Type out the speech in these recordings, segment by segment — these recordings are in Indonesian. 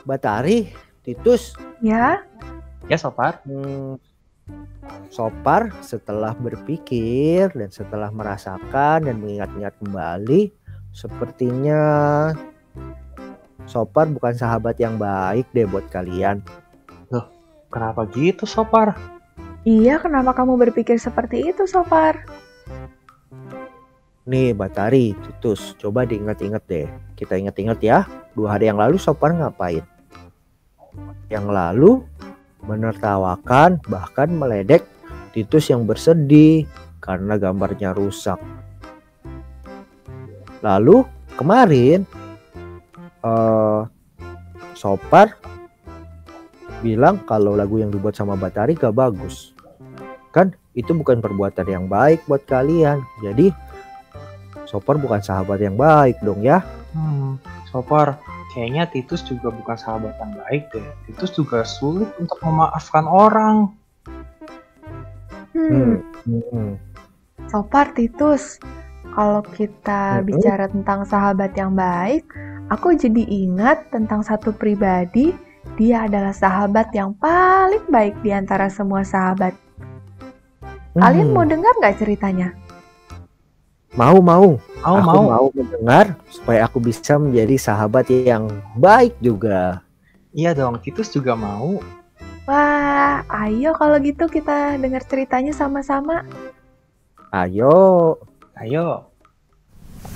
Batari, Titus, Ya, Ya, Sopar. Sopar setelah berpikir dan setelah merasakan dan mengingat-ingat kembali, sepertinya Sopar bukan sahabat yang baik deh buat kalian. Loh, kenapa gitu, Sopar? iya kenapa kamu berpikir seperti itu, Sopar? Nih Batari, Titus, coba diingat-ingat deh. Kita ingat-ingat ya, 2 hari yang lalu Sopar ngapain? Yang lalu menertawakan bahkan meledek Titus yang bersedih karena gambarnya rusak. Lalu kemarin Sopar bilang kalau lagu yang dibuat sama Batari gak bagus. Kan itu bukan perbuatan yang baik buat kalian. Jadi Sopar bukan sahabat yang baik dong ya. Sopar, kayaknya Titus juga bukan sahabat yang baik deh. Titus juga sulit untuk memaafkan orang. Sopar, Titus, kalau kita bicara tentang sahabat yang baik, aku jadi ingat tentang satu pribadi. Dia adalah sahabat yang paling baik di antara semua sahabat. Kalian mau dengar nggak ceritanya? Mau. Aku Mau. mau mendengar supaya aku bisa menjadi sahabat yang baik juga. Iya dong, Titus juga mau. Wah, ayo kalau gitu kita dengar ceritanya sama-sama. Ayo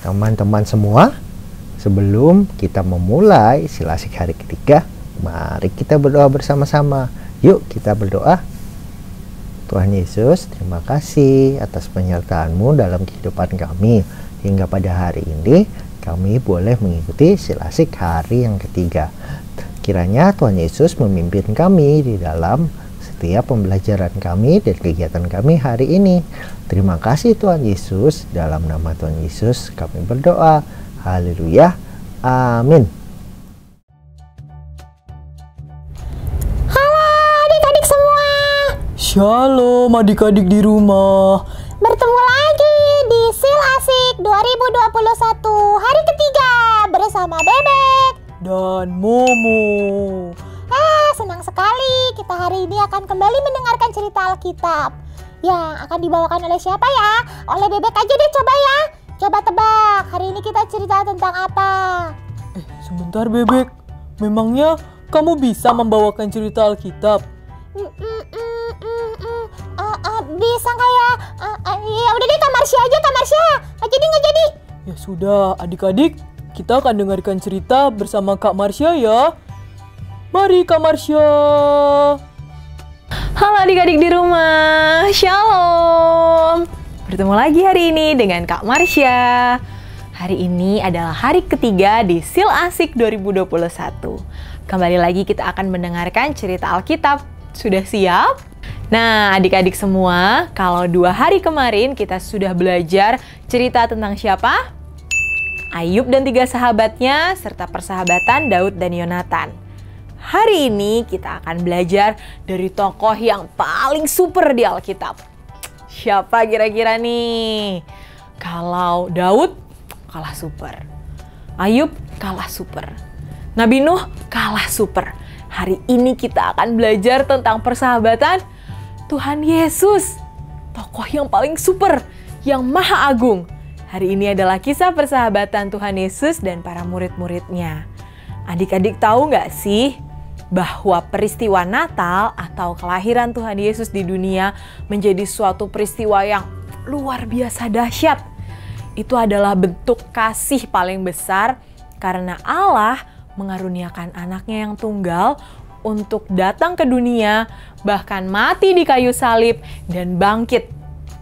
teman-teman semua, sebelum kita memulai Silasik hari ketiga, mari kita berdoa bersama-sama. Yuk kita berdoa. Tuhan Yesus, terima kasih atas penyertaan-Mu dalam kehidupan kami. Hingga pada hari ini kami boleh mengikuti Silasik hari yang ketiga. Kiranya Tuhan Yesus memimpin kami di dalam setiap pembelajaran kami dan kegiatan kami hari ini. Terima kasih Tuhan Yesus. Dalam nama Tuhan Yesus kami berdoa. Haleluya. Amin. Halo adik-adik semua. Shalom adik-adik di rumah. Bertemu lagi di Silasik 2021 hari ketiga bersama Bebek Dan Momo. Senang sekali kita hari ini akan kembali mendengarkan cerita Alkitab. Yang akan dibawakan oleh siapa ya? Oleh Bebek aja deh coba ya. Coba tebak, hari ini kita cerita tentang apa? Sebentar Bebek, memangnya kamu bisa membawakan cerita Alkitab? Bisa nggak ya? Ya udah deh Kak Marsha aja, Kak Marsha. Nggak jadi. Ya sudah, adik-adik, kita akan dengarkan cerita bersama Kak Marsha ya. Mari Kak Marsha. Halo adik-adik di rumah, Shalom. Bertemu lagi hari ini dengan Kak Marsha. Hari ini adalah hari ketiga di Sil Asik 2021. Kembali lagi kita akan mendengarkan cerita Alkitab. Sudah siap? Nah, adik-adik semua, kalau 2 hari kemarin kita sudah belajar cerita tentang siapa? Ayub dan 3 sahabatnya, serta persahabatan Daud dan Yonatan. Hari ini kita akan belajar dari tokoh yang paling super di Alkitab. Siapa kira-kira nih? Kalau Daud, kalah super. Ayub, kalah super. Nabi Nuh, kalah super. Hari ini kita akan belajar tentang persahabatan Tuhan Yesus, tokoh yang paling super, yang maha agung. Hari ini adalah kisah persahabatan Tuhan Yesus dan para murid-muridnya. Adik-adik tahu nggak sih bahwa peristiwa Natal atau kelahiran Tuhan Yesus di dunia menjadi suatu peristiwa yang luar biasa dahsyat. Itu adalah bentuk kasih paling besar karena Allah mengaruniakan anaknya yang tunggal untuk datang ke dunia, bahkan mati di kayu salib dan bangkit.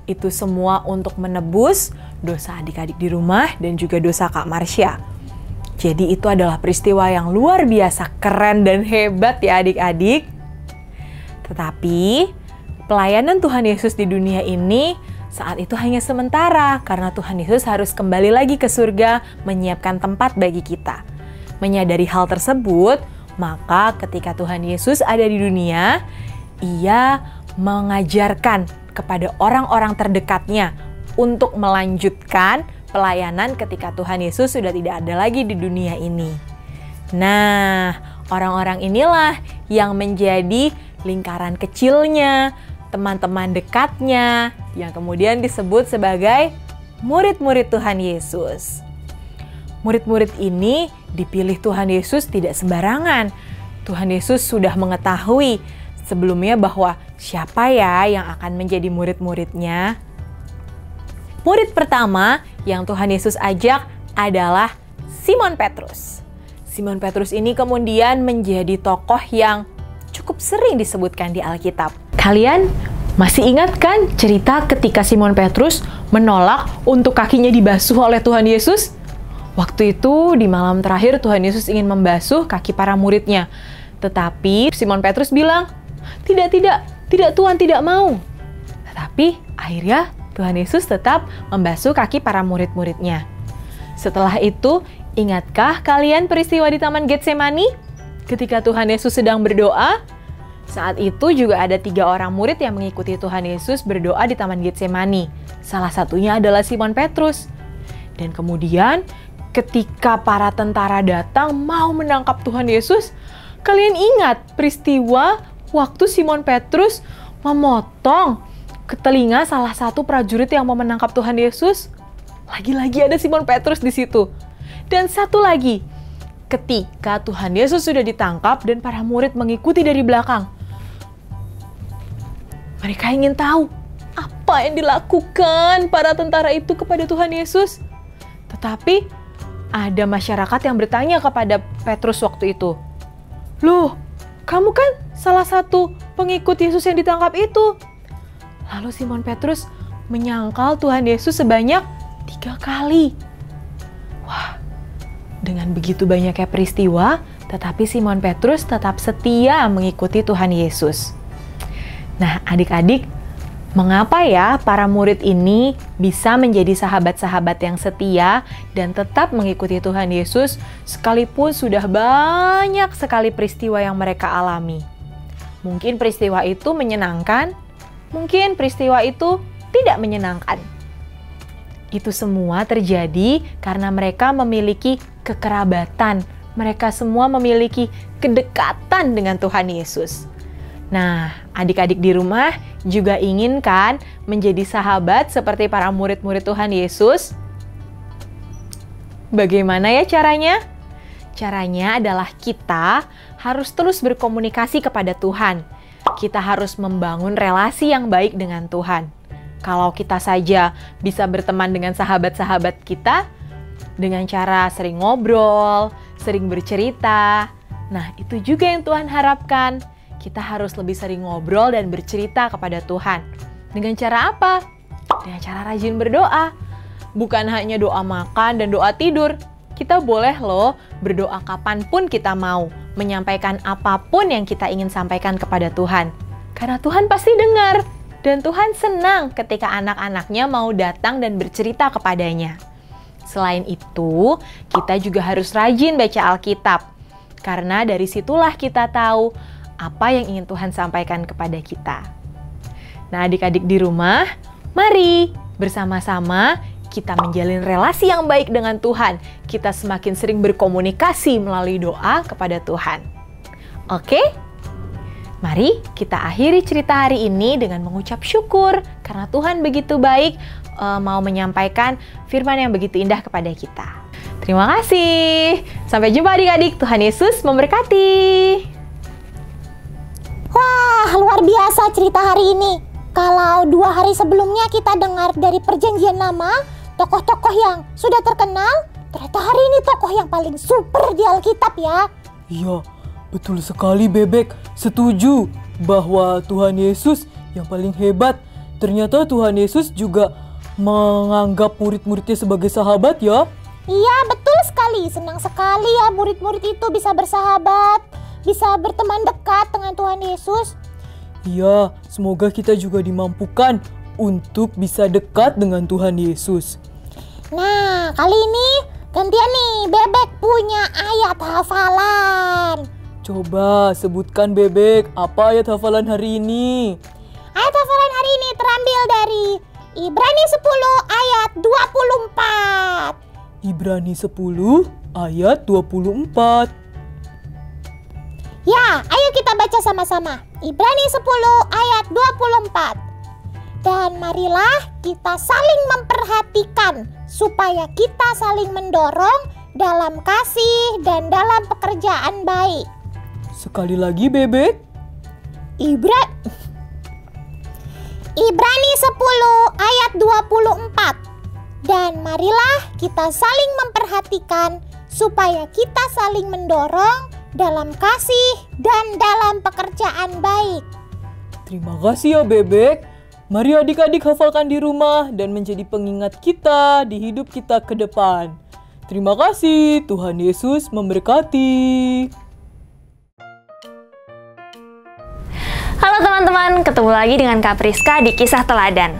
Itu semua untuk menebus dosa adik-adik di rumah dan juga dosa Kak Marsha. Jadi itu adalah peristiwa yang luar biasa keren dan hebat ya adik-adik. Tetapi pelayanan Tuhan Yesus di dunia ini saat itu hanya sementara karena Tuhan Yesus harus kembali lagi ke surga menyiapkan tempat bagi kita. Menyadari hal tersebut, maka ketika Tuhan Yesus ada di dunia, Ia mengajarkan kepada orang-orang terdekatnya untuk melanjutkan pelayanan ketika Tuhan Yesus sudah tidak ada lagi di dunia ini. Nah, orang-orang inilah yang menjadi lingkaran kecilnya, teman-teman dekatnya, yang kemudian disebut sebagai murid-murid Tuhan Yesus. Murid-murid ini dipilih Tuhan Yesus tidak sembarangan. Tuhan Yesus sudah mengetahui sebelumnya bahwa siapa ya yang akan menjadi murid-muridnya. Murid pertama yang Tuhan Yesus ajak adalah Simon Petrus. Simon Petrus ini kemudian menjadi tokoh yang cukup sering disebutkan di Alkitab. Kalian masih ingat kan cerita ketika Simon Petrus menolak untuk kakinya dibasuh oleh Tuhan Yesus? Waktu itu di malam terakhir Tuhan Yesus ingin membasuh kaki para muridnya. Tetapi Simon Petrus bilang, tidak Tuhan, tidak mau. Tetapi akhirnya Tuhan Yesus tetap membasuh kaki para murid-muridnya. Setelah itu, ingatkah kalian peristiwa di Taman Getsemani? Ketika Tuhan Yesus sedang berdoa, saat itu juga ada 3 orang murid yang mengikuti Tuhan Yesus berdoa di Taman Getsemani. Salah satunya adalah Simon Petrus. Dan kemudian ketika para tentara datang mau menangkap Tuhan Yesus, kalian ingat peristiwa waktu Simon Petrus memotong ke telinga salah satu prajurit yang mau menangkap Tuhan Yesus? Lagi-lagi ada Simon Petrus di situ. Dan satu lagi, ketika Tuhan Yesus sudah ditangkap dan para murid mengikuti dari belakang. Mereka ingin tahu apa yang dilakukan para tentara itu kepada Tuhan Yesus. Tetapi ada masyarakat yang bertanya kepada Petrus waktu itu, "Loh, kamu kan salah satu pengikut Yesus yang ditangkap itu." Lalu Simon Petrus menyangkal Tuhan Yesus sebanyak 3 kali. Wah, dengan begitu banyaknya peristiwa, tetapi Simon Petrus tetap setia mengikuti Tuhan Yesus. Nah, adik-adik, mengapa ya para murid ini bisa menjadi sahabat-sahabat yang setia dan tetap mengikuti Tuhan Yesus sekalipun sudah banyak sekali peristiwa yang mereka alami? Mungkin peristiwa itu menyenangkan, mungkin peristiwa itu tidak menyenangkan. Itu semua terjadi karena mereka memiliki kekerabatan. Mereka semua memiliki kedekatan dengan Tuhan Yesus. Nah, adik-adik di rumah juga inginkan menjadi sahabat seperti para murid-murid Tuhan Yesus? Bagaimana ya caranya? Caranya adalah kita harus terus berkomunikasi kepada Tuhan. Kita harus membangun relasi yang baik dengan Tuhan. Kalau kita saja bisa berteman dengan sahabat-sahabat kita dengan cara sering ngobrol, sering bercerita. Nah, itu juga yang Tuhan harapkan. Kita harus lebih sering ngobrol dan bercerita kepada Tuhan. Dengan cara apa? Dengan cara rajin berdoa. Bukan hanya doa makan dan doa tidur. Kita boleh loh berdoa kapanpun kita mau. Menyampaikan apapun yang kita ingin sampaikan kepada Tuhan. Karena Tuhan pasti dengar. Dan Tuhan senang ketika anak-anaknya mau datang dan bercerita kepadanya. Selain itu, kita juga harus rajin baca Alkitab. Karena dari situlah kita tahu apa yang ingin Tuhan sampaikan kepada kita. Nah, adik-adik di rumah, mari bersama-sama kita menjalin relasi yang baik dengan Tuhan. Kita semakin sering berkomunikasi melalui doa kepada Tuhan. Oke? Mari kita akhiri cerita hari ini dengan mengucap syukur karena Tuhan begitu baik mau menyampaikan firman yang begitu indah kepada kita. Terima kasih. Sampai jumpa adik-adik. Tuhan Yesus memberkati. Wah, luar biasa cerita hari ini. Kalau 2 hari sebelumnya kita dengar dari perjanjian lama, tokoh-tokoh yang sudah terkenal, ternyata hari ini tokoh yang paling super di Alkitab ya. Iya, betul sekali Bebek. Setuju bahwa Tuhan Yesus yang paling hebat. Ternyata Tuhan Yesus juga menganggap murid-muridnya sebagai sahabat ya. Iya, betul sekali. Senang sekali ya murid-murid itu bisa bersahabat, bisa berteman dekat dengan Tuhan Yesus. Iya, semoga kita juga dimampukan untuk bisa dekat dengan Tuhan Yesus. Nah, kali ini gantian nih, Bebek punya ayat hafalan. Coba sebutkan Bebek, apa ayat hafalan hari ini? Ayat hafalan hari ini terambil dari Ibrani 10 ayat 24. Ibrani 10 ayat 24. Ya, ayo kita baca sama-sama. Ibrani 10 ayat 24. Dan marilah kita saling memperhatikan supaya kita saling mendorong dalam kasih dan dalam pekerjaan baik. Sekali lagi, Bebek. Ibrani 10 ayat 24. Dan marilah kita saling memperhatikan supaya kita saling mendorong dalam kasih dan dalam pekerjaan baik. Terima kasih ya, Bebek. Mari adik-adik hafalkan di rumah dan menjadi pengingat kita di hidup kita ke depan. Terima kasih, Tuhan Yesus memberkati. Halo teman-teman, ketemu lagi dengan Kak Priska di Kisah Teladan.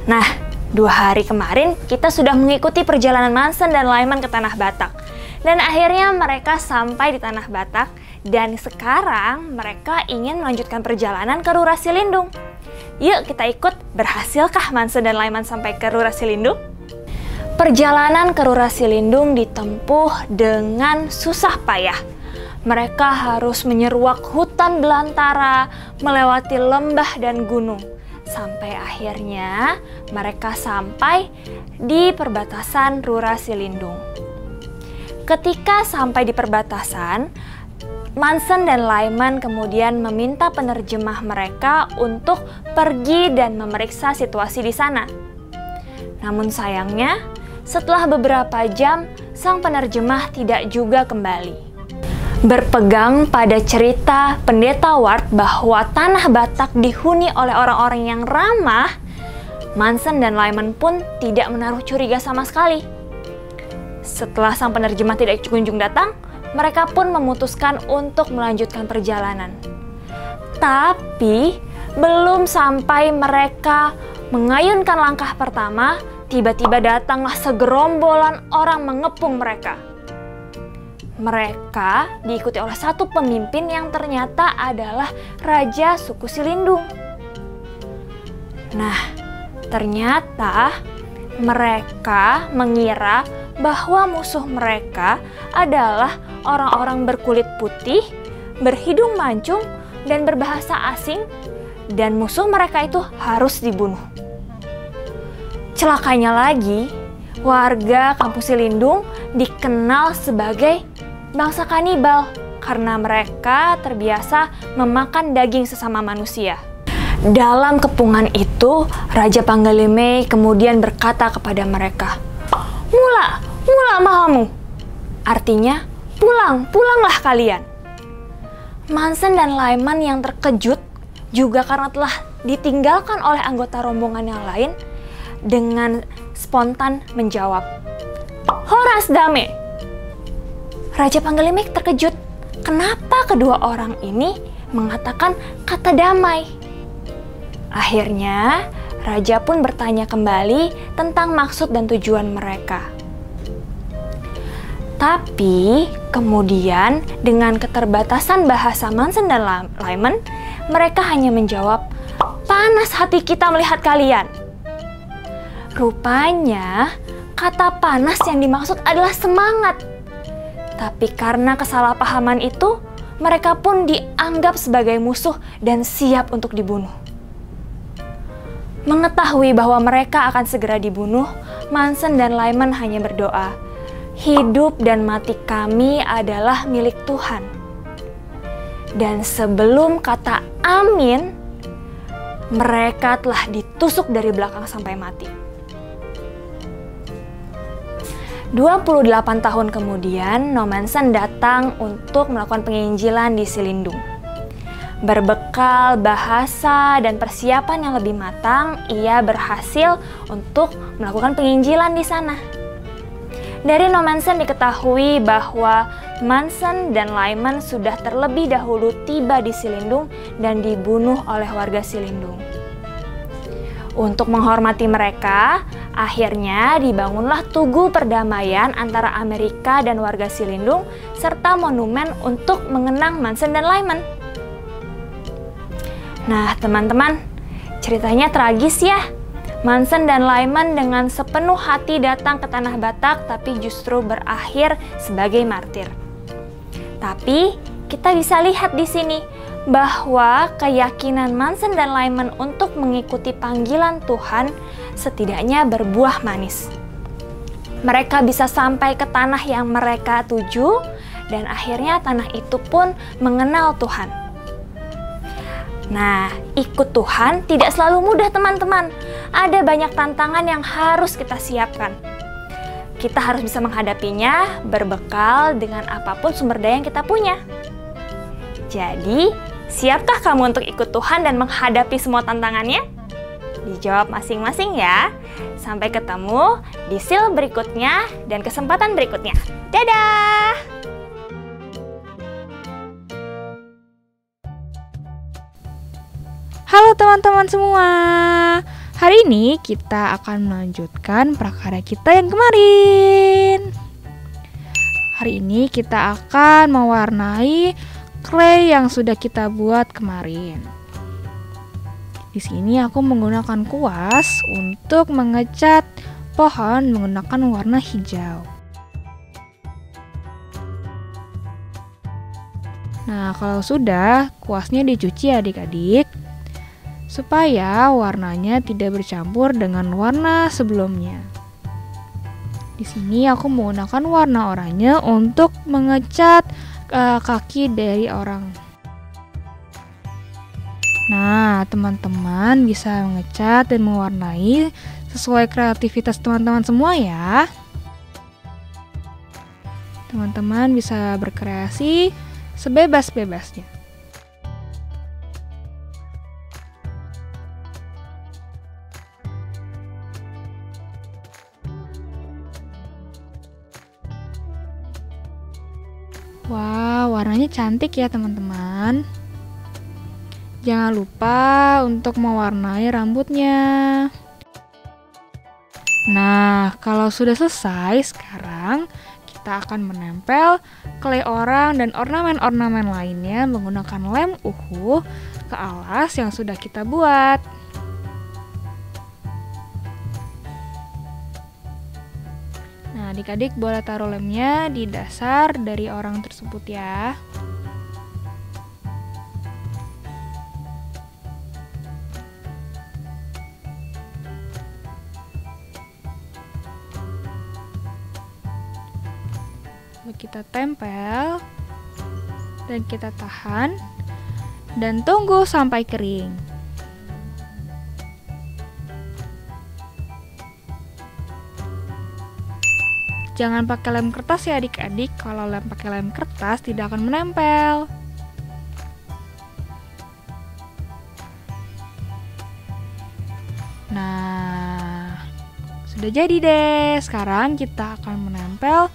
Nah, 2 hari kemarin kita sudah mengikuti perjalanan Mansen dan Lyman ke Tanah Batak. Dan akhirnya mereka sampai di Tanah Batak dan sekarang mereka ingin melanjutkan perjalanan ke Rura Silindung. Yuk kita ikut, berhasilkah Mansen dan Lyman sampai ke Rura Silindung? Perjalanan ke Rura Silindung ditempuh dengan susah payah. Mereka harus menyeruak hutan belantara, melewati lembah dan gunung. Sampai akhirnya mereka sampai di perbatasan Rura Silindung. Ketika sampai di perbatasan, Mansen dan Lyman kemudian meminta penerjemah mereka untuk pergi dan memeriksa situasi di sana. Namun sayangnya, setelah beberapa jam, sang penerjemah tidak juga kembali. Berpegang pada cerita Pendeta Ward bahwa Tanah Batak dihuni oleh orang-orang yang ramah, Mansen dan Lyman pun tidak menaruh curiga sama sekali. Setelah sang penerjemah tidak kunjung datang, mereka pun memutuskan untuk melanjutkan perjalanan. Tapi, belum sampai mereka mengayunkan langkah pertama, tiba-tiba datanglah segerombolan orang mengepung mereka. Mereka diikuti oleh satu pemimpin yang ternyata adalah Raja Suku Silindung. Nah, ternyata mereka mengira bahwa musuh mereka adalah orang-orang berkulit putih, berhidung mancung, dan berbahasa asing, dan musuh mereka itu harus dibunuh. Celakanya lagi, warga Kampung Silindung dikenal sebagai bangsa kanibal karena mereka terbiasa memakan daging sesama manusia. Dalam kepungan itu, Raja Panggalime kemudian berkata kepada mereka, "Mula mahamu." Artinya, pulanglah kalian. Mansen dan Lyman yang terkejut juga karena telah ditinggalkan oleh anggota rombongan yang lain dengan spontan menjawab, "Horas dame." Raja Panggalime terkejut kenapa kedua orang ini mengatakan kata damai. Akhirnya, Raja pun bertanya kembali tentang maksud dan tujuan mereka. Tapi, kemudian dengan keterbatasan bahasa Mansen dan Lyman, mereka hanya menjawab, "Panas hati kita melihat kalian." Rupanya, kata panas yang dimaksud adalah semangat. Tapi karena kesalahpahaman itu, mereka pun dianggap sebagai musuh dan siap untuk dibunuh. Mengetahui bahwa mereka akan segera dibunuh, Mansen dan Lyman hanya berdoa, "Hidup dan mati kami adalah milik Tuhan." Dan sebelum kata amin, mereka telah ditusuk dari belakang sampai mati. 28 tahun kemudian, Nommensen datang untuk melakukan penginjilan di Silindung. Berbekal bahasa dan persiapan yang lebih matang, ia berhasil untuk melakukan penginjilan di sana. Dari Nommensen diketahui bahwa Mansen dan Lyman sudah terlebih dahulu tiba di Silindung dan dibunuh oleh warga Silindung. Untuk menghormati mereka, akhirnya dibangunlah tugu perdamaian antara Amerika dan warga Silindung serta monumen untuk mengenang Mansen dan Lyman. Nah, teman-teman, Ceritanya tragis ya. Manson dan Lyman dengan sepenuh hati datang ke tanah Batak tapi justru berakhir sebagai martir. Tapi kita bisa lihat di sini bahwa keyakinan Manson dan Lyman untuk mengikuti panggilan Tuhan setidaknya berbuah manis. Mereka bisa sampai ke tanah yang mereka tuju dan akhirnya tanah itu pun mengenal Tuhan. Nah, ikut Tuhan tidak selalu mudah teman-teman. Ada banyak tantangan yang harus kita siapkan. Kita harus bisa menghadapinya berbekal dengan apapun sumber daya yang kita punya. Jadi, siapkah kamu untuk ikut Tuhan dan menghadapi semua tantangannya? Dijawab masing-masing ya. Sampai ketemu di sil berikutnya dan kesempatan berikutnya. Dadah! Halo teman-teman semua. Hari ini kita akan melanjutkan prakarya kita yang kemarin. Hari ini kita akan mewarnai clay yang sudah kita buat kemarin. Di sini aku menggunakan kuas untuk mengecat pohon menggunakan warna hijau. Nah, kalau sudah, kuasnya dicuci adik-adik supaya warnanya tidak bercampur dengan warna sebelumnya. Di sini aku menggunakan warna oranye untuk mengecat kaki dari orang. Nah, teman-teman bisa mengecat dan mewarnai sesuai kreativitas teman-teman semua ya. Teman-teman bisa berkreasi sebebas-bebasnya. Wah, warnanya cantik ya teman-teman. Jangan lupa untuk mewarnai rambutnya. Nah, kalau sudah selesai, sekarang kita akan menempel clay orang dan ornamen-ornamen lainnya menggunakan lem uhu ke alas yang sudah kita buat. Nah, adik-adik boleh taruh lemnya di dasar dari orang tersebut ya. Kita tempel dan kita tahan dan tunggu sampai kering. Jangan pakai lem kertas ya adik-adik, kalau pakai lem kertas tidak akan menempel. Nah, sudah jadi deh. Sekarang kita akan menempel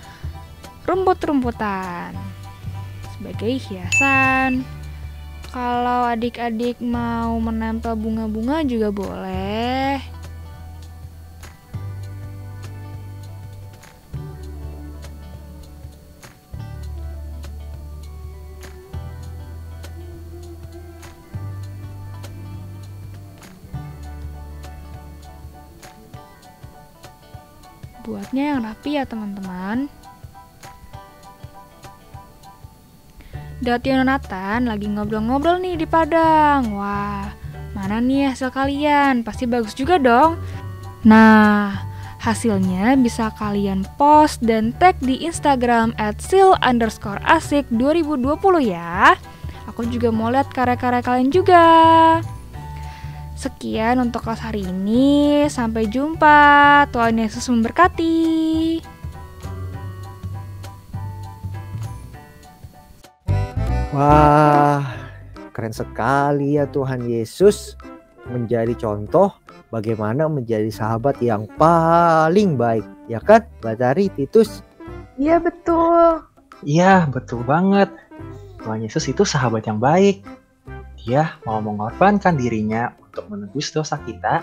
rumput-rumputan sebagai hiasan. Kalau adik-adik mau menempel bunga-bunga juga boleh. Buatnya yang rapi ya teman-teman. Dati dan Nathan lagi ngobrol-ngobrol nih di Padang. Wah, mana nih hasil kalian? Pasti bagus juga dong. Nah, hasilnya bisa kalian post dan tag di Instagram @sil_asik2020 ya. Aku juga mau lihat karya-karya kalian juga. Sekian untuk kelas hari ini. Sampai jumpa. Tuhan Yesus memberkati. Wah, keren sekali ya Tuhan Yesus menjadi contoh bagaimana menjadi sahabat yang paling baik. Ya kan, Batari, Titus? Iya betul. Iya, betul banget. Tuhan Yesus itu sahabat yang baik. Dia mau mengorbankan dirinya untuk menebus dosa kita.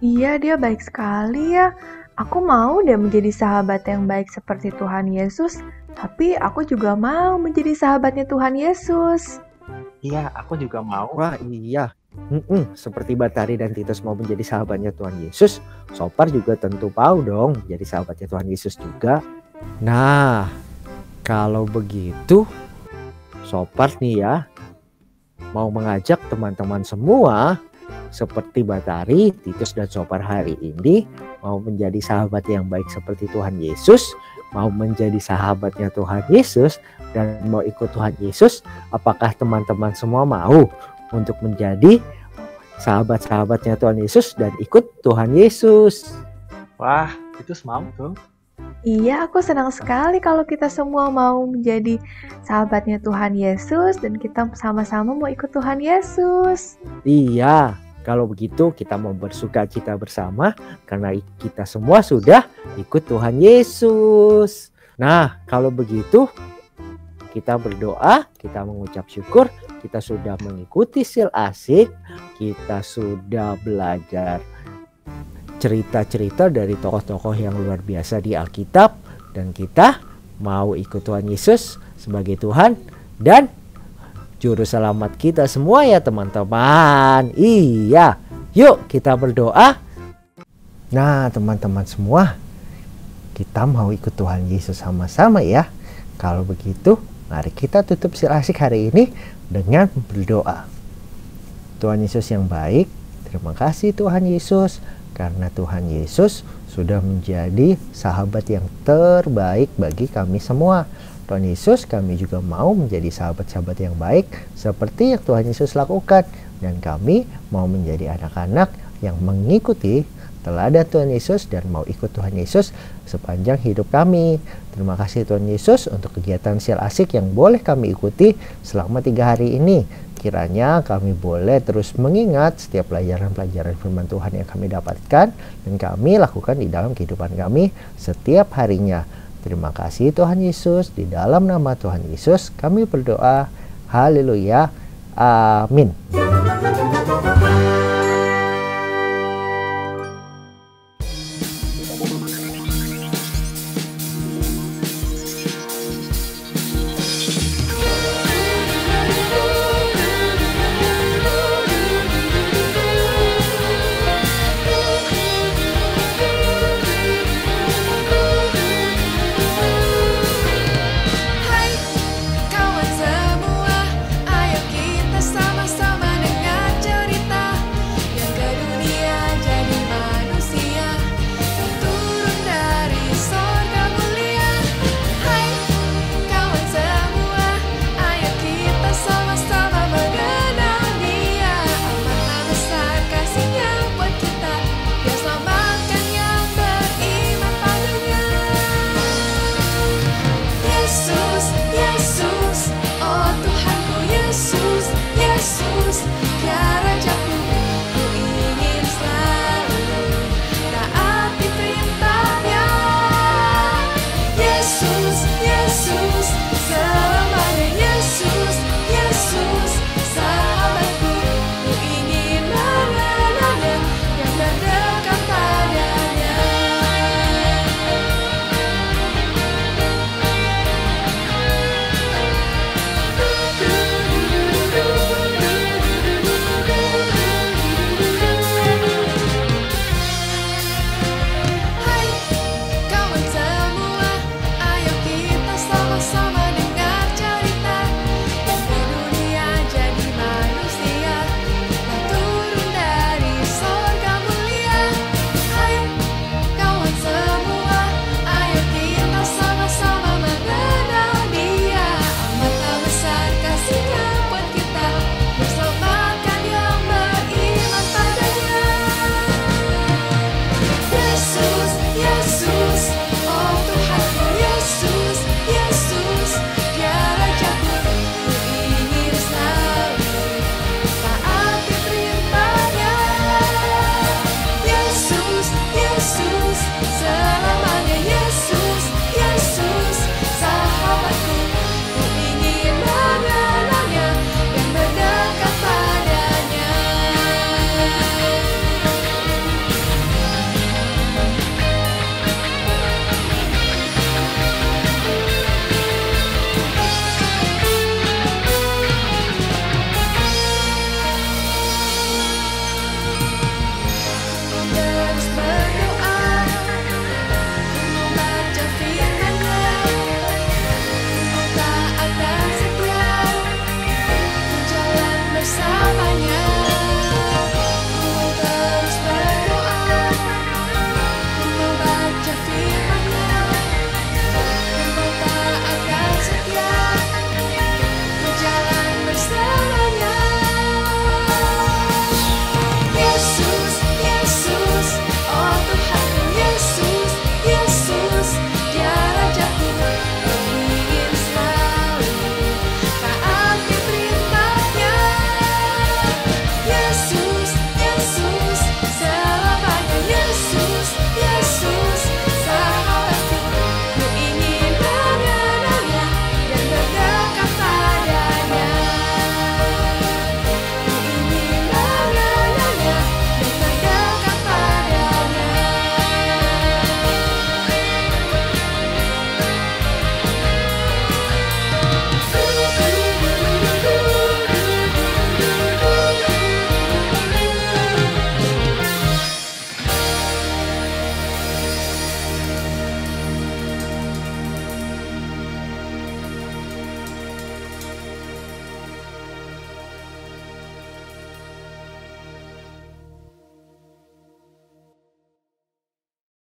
Iya, dia baik sekali ya. Aku mau dia menjadi sahabat yang baik seperti Tuhan Yesus, tapi aku juga mau menjadi sahabatnya Tuhan Yesus. Iya, aku juga mau. Wah iya, Seperti Batari dan Titus mau menjadi sahabatnya Tuhan Yesus, Sopar juga tentu mau dong jadi sahabatnya Tuhan Yesus juga. Nah, kalau begitu Sopar nih ya mau mengajak teman-teman semua seperti Batari, Titus, dan Sopar hari ini mau menjadi sahabat yang baik seperti Tuhan Yesus, mau menjadi sahabatnya Tuhan Yesus, dan mau ikut Tuhan Yesus. Apakah teman-teman semua mau untuk menjadi sahabat-sahabatnya Tuhan Yesus dan ikut Tuhan Yesus? Wah, itu mau tuh. Iya, aku senang sekali kalau kita semua mau menjadi sahabatnya Tuhan Yesus dan kita sama-sama mau ikut Tuhan Yesus. Iya, kalau begitu kita mau bersuka cita bersama karena kita semua sudah ikut Tuhan Yesus. Nah, kalau begitu kita berdoa, kita mengucap syukur, kita sudah mengikuti Sil Asik, kita sudah belajar cerita-cerita dari tokoh-tokoh yang luar biasa di Alkitab, dan kita mau ikut Tuhan Yesus sebagai Tuhan dan Juru Selamat kita semua ya teman-teman. Iya, yuk kita berdoa. Nah teman-teman semua, kita mau ikut Tuhan Yesus sama-sama ya. Kalau begitu, mari kita tutup Sil Asik hari ini dengan berdoa. Tuhan Yesus yang baik, terima kasih Tuhan Yesus, karena Tuhan Yesus sudah menjadi sahabat yang terbaik bagi kami semua. Tuhan Yesus, kami juga mau menjadi sahabat-sahabat yang baik seperti yang Tuhan Yesus lakukan. Dan kami mau menjadi anak-anak yang mengikuti teladan Tuhan Yesus dan mau ikut Tuhan Yesus sepanjang hidup kami. Terima kasih Tuhan Yesus untuk kegiatan Sil Asik yang boleh kami ikuti selama 3 hari ini. Kiranya kami boleh terus mengingat setiap pelajaran-pelajaran firman Tuhan yang kami dapatkan dan kami lakukan di dalam kehidupan kami setiap harinya. Terima kasih Tuhan Yesus, di dalam nama Tuhan Yesus kami berdoa. Haleluya. Amin.